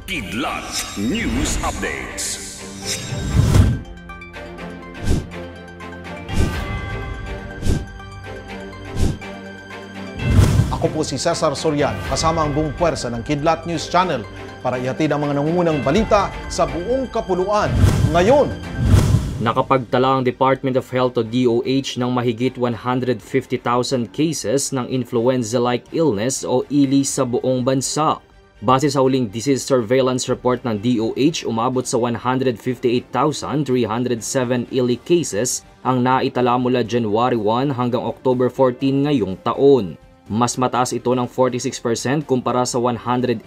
Kidlat News Updates. Ako po si Cesar Soriano, kasama ang buong puwersa ng Kidlat News Channel para ihatid ang mga nangungunang balita sa buong kapuluan. Ngayon, nakapagtala ang Department of Health o DOH ng mahigit 150,000 cases ng influenza-like illness o ILI sa buong bansa. Base sa huling disease surveillance report ng DOH, umabot sa 158,307 ILI cases ang naitala mula January 1 hanggang October 14 ngayong taon. Mas mataas ito ng 46% kumpara sa 108,065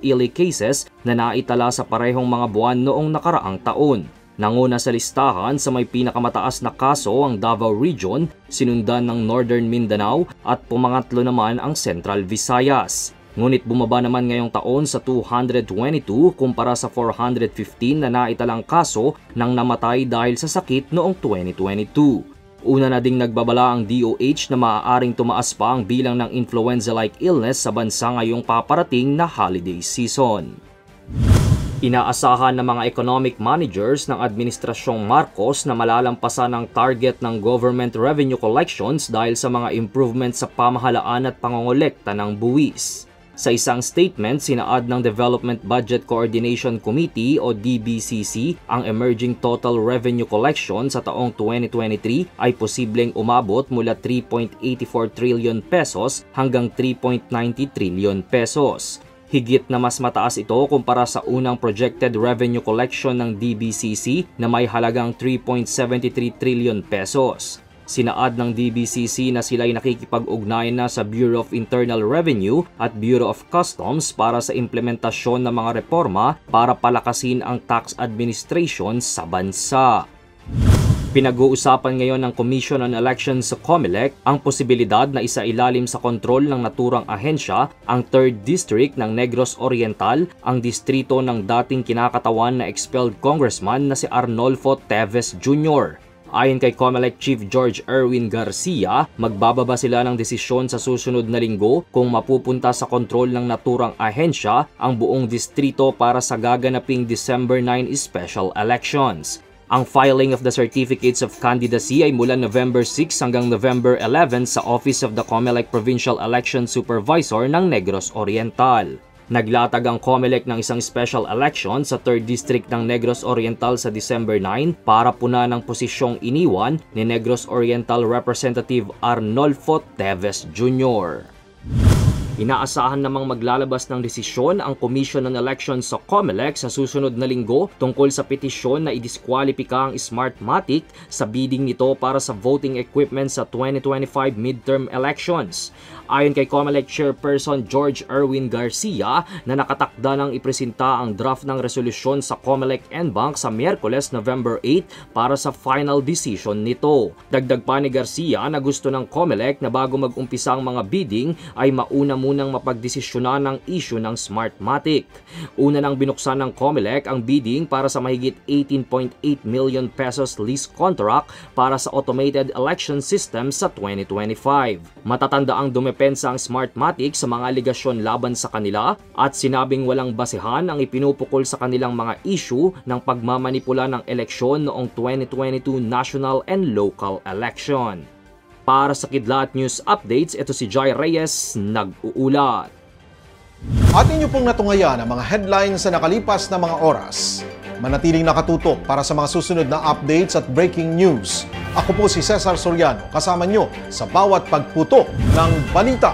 ILI cases na naitala sa parehong mga buwan noong nakaraang taon. Nanguna sa listahan sa may pinakamataas na kaso ang Davao Region, sinundan ng Northern Mindanao at pumangatlo naman ang Central Visayas. Ngunit bumaba naman ngayong taon sa 222 kumpara sa 415 na naitalang kaso ng namatay dahil sa sakit noong 2022. Una na ding nagbabala ang DOH na maaaring tumaas pa ang bilang ng influenza-like illness sa bansa ngayong paparating na holiday season. Inaasahan ng mga economic managers ng Administrasyong Marcos na malalampasan ang target ng government revenue collections dahil sa mga improvements sa pamahalaan at pangongolekta ng buwis. Sa isang statement, sinaad ng Development Budget Coordination Committee o DBCC ang emerging total revenue collection sa taong 2023 ay posibleng umabot mula 3.84 trillion pesos hanggang 3.90 trillion pesos. Higit na mas mataas ito kumpara sa unang projected revenue collection ng DBCC na may halagang 3.73 trillion pesos. Sinaad ng DBCC na sila'y nakikipag-ugnayan na sa Bureau of Internal Revenue at Bureau of Customs para sa implementasyon ng mga reforma para palakasin ang tax administration sa bansa. Pinag-uusapan ngayon ng Commission on Elections sa COMELEC ang posibilidad na isailalim sa kontrol ng naturang ahensya ang 3rd District ng Negros Oriental, ang distrito ng dating kinakatawan na expelled congressman na si Arnolfo Teves Jr. Ayon kay COMELEC Chief George Erwin Garcia, magbababa sila ng desisyon sa susunod na linggo kung mapupunta sa kontrol ng naturang ahensya ang buong distrito para sa gaganaping December 9 special elections. Ang filing of the certificates of candidacy ay mula November 6 hanggang November 11 sa Office of the COMELEC Provincial Election Supervisor ng Negros Oriental. Naglatag ang COMELEC ng isang special election sa 3rd District ng Negros Oriental sa December 9 para puna ng posisyong iniwan ni Negros Oriental Representative Arnolfo Teves Jr. Inaasahan namang maglalabas ng desisyon ang Commission on Elections sa COMELEC sa susunod na linggo tungkol sa petisyon na idiskwalipika ang Smartmatic sa bidding nito para sa voting equipment sa 2025 midterm elections. Ayon kay COMELEC Chairperson George Erwin Garcia na nakatakda ng ipresenta ang draft ng resolusyon sa COMELEC NBank sa Miyerkules, November 8 para sa final decision nito. Dagdag pa ni Garcia na gusto ng COMELEC na bago mag-umpisa ang mga bidding ay mauna munang mapagdesisyonan ng issue ng Smartmatic. Una nang binuksan ng COMELEC ang bidding para sa mahigit 18.8 million pesos lease contract para sa automated election system sa 2025. Matatanda ang dumepensa ang Smartmatic sa mga aligasyon laban sa kanila at sinabing walang basehan ang ipinupukol sa kanilang mga issue ng pagmamanipula ng eleksyon noong 2022 national and local election. Para sa Kidlat News Updates, ito si Jai Reyes, nag-uulat. At inyo pong natungayan ang mga headlines sa nakalipas na mga oras. Manatiling nakatutok para sa mga susunod na updates at breaking news. Ako po si Cesar Soriano, kasama nyo sa bawat pagputok ng balita.